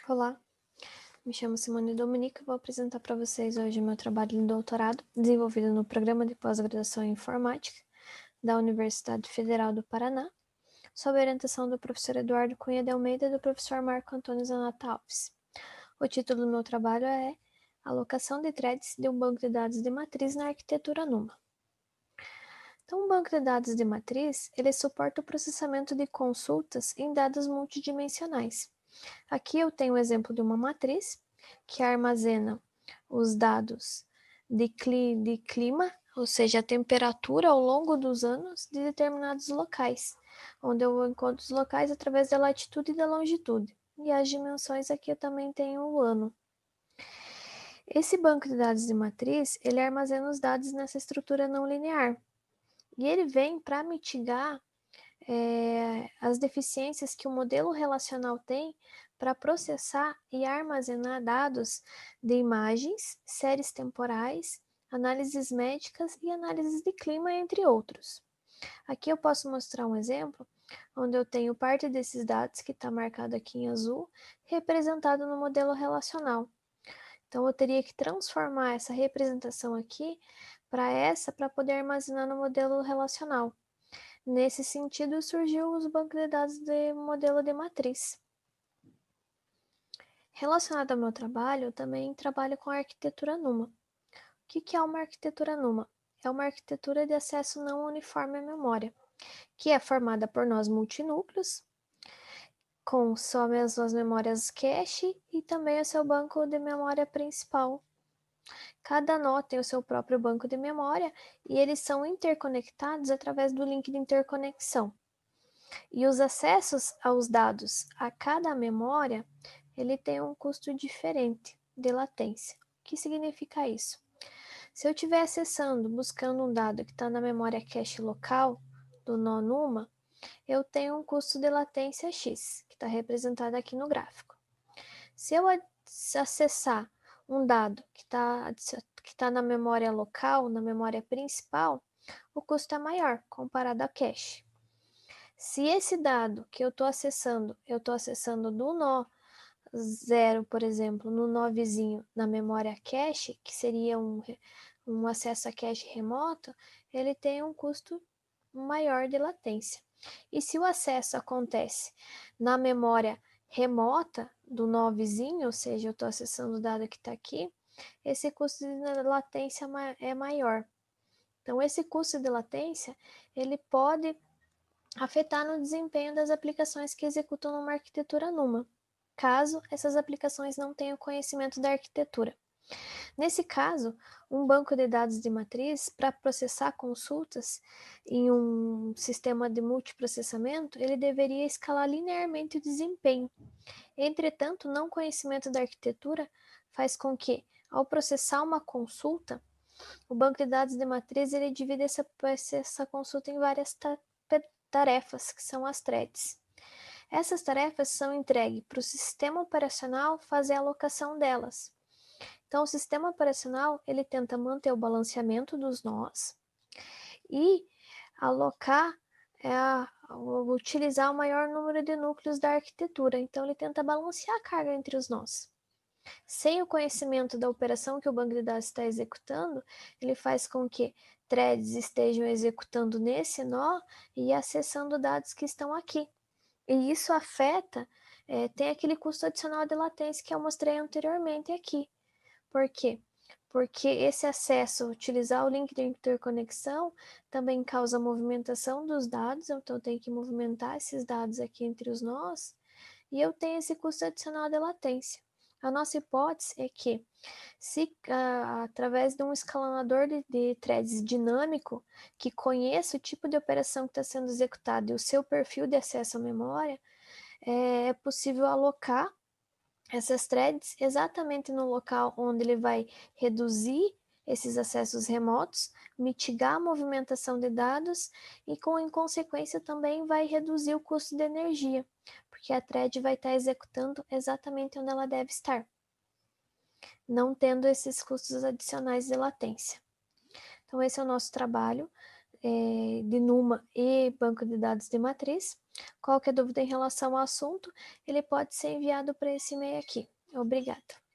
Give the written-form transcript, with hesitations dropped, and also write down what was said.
Olá, me chamo Simone Dominica e vou apresentar para vocês hoje o meu trabalho de doutorado, desenvolvido no Programa de Pós-Graduação em Informática da Universidade Federal do Paraná, sob a orientação do professor Eduardo Cunha de Almeida e do professor Marco Antônio Zanata Alves. O título do meu trabalho é Alocação de threads de um banco de dados de matriz na arquitetura NUMA. Então, um banco de dados de matriz, ele suporta o processamento de consultas em dados multidimensionais. Aqui eu tenho o exemplo de uma matriz que armazena os dados de clima, ou seja, a temperatura ao longo dos anos de determinados locais, onde eu encontro os locais através da latitude e da longitude. E as dimensões aqui eu também tenho o ano. Esse banco de dados de matriz, ele armazena os dados nessa estrutura não linear. E ele vem para mitigar as deficiências que o modelo relacional tem para processar e armazenar dados de imagens, séries temporais, análises médicas e análises de clima, entre outros. Aqui eu posso mostrar um exemplo onde eu tenho parte desses dados, que está marcado aqui em azul, representado no modelo relacional. Então, eu teria que transformar essa representação aqui para poder armazenar no modelo relacional. Nesse sentido, surgiu os bancos de dados de modelo de matriz. Relacionado ao meu trabalho, eu também trabalho com a arquitetura NUMA. O que é uma arquitetura NUMA? É uma arquitetura de acesso não uniforme à memória, que é formada por nós multinúcleos, com só as suas memórias cache e também o seu banco de memória principal. Cada nó tem o seu próprio banco de memória e eles são interconectados através do link de interconexão. E os acessos aos dados a cada memória, ele tem um custo diferente de latência. O que significa isso? Se eu estiver acessando, buscando um dado que está na memória cache local do nó NUMA, eu tenho um custo de latência X, que está representado aqui no gráfico. Se eu acessar um dado que tá na memória local, na memória principal, o custo é maior comparado a cache. Se esse dado que eu estou acessando do nó 0, por exemplo, no nó vizinho na memória cache, que seria um acesso a cache remoto, ele tem um custo maior de latência. E se o acesso acontece na memória remota do nó vizinho, ou seja, eu estou acessando o dado que está aqui, esse custo de latência é maior. Então, esse custo de latência, ele pode afetar no desempenho das aplicações que executam numa arquitetura NUMA, caso essas aplicações não tenham conhecimento da arquitetura. Nesse caso, um banco de dados de matriz, para processar consultas em um sistema de multiprocessamento, ele deveria escalar linearmente o desempenho. Entretanto, o não conhecimento da arquitetura faz com que, ao processar uma consulta, o banco de dados de matriz ele divide essa consulta em várias tarefas, que são as threads. Essas tarefas são entregues para o sistema operacional fazer a alocação delas. Então, o sistema operacional ele tenta manter o balanceamento dos nós e alocar, utilizar o maior número de núcleos da arquitetura. Então, ele tenta balancear a carga entre os nós. Sem o conhecimento da operação que o banco de dados está executando, ele faz com que threads estejam executando nesse nó e acessando dados que estão aqui. E isso afeta, tem aquele custo adicional de latência que eu mostrei anteriormente aqui. Por quê? Porque esse acesso, utilizar o link de interconexão, também causa movimentação dos dados, então eu tenho que movimentar esses dados aqui entre os nós, e eu tenho esse custo adicional de latência. A nossa hipótese é que, se através de um escalonador de threads dinâmico, que conheça o tipo de operação que está sendo executada e o seu perfil de acesso à memória, é possível alocar essas threads exatamente no local onde ele vai reduzir esses acessos remotos, mitigar a movimentação de dados e, em consequência, também vai reduzir o custo de energia, porque a thread vai estar executando exatamente onde ela deve estar, não tendo esses custos adicionais de latência. Então, esse é o nosso trabalho de NUMA e banco de dados de matriz. Qualquer dúvida em relação ao assunto, ele pode ser enviado para esse e-mail aqui. Obrigada.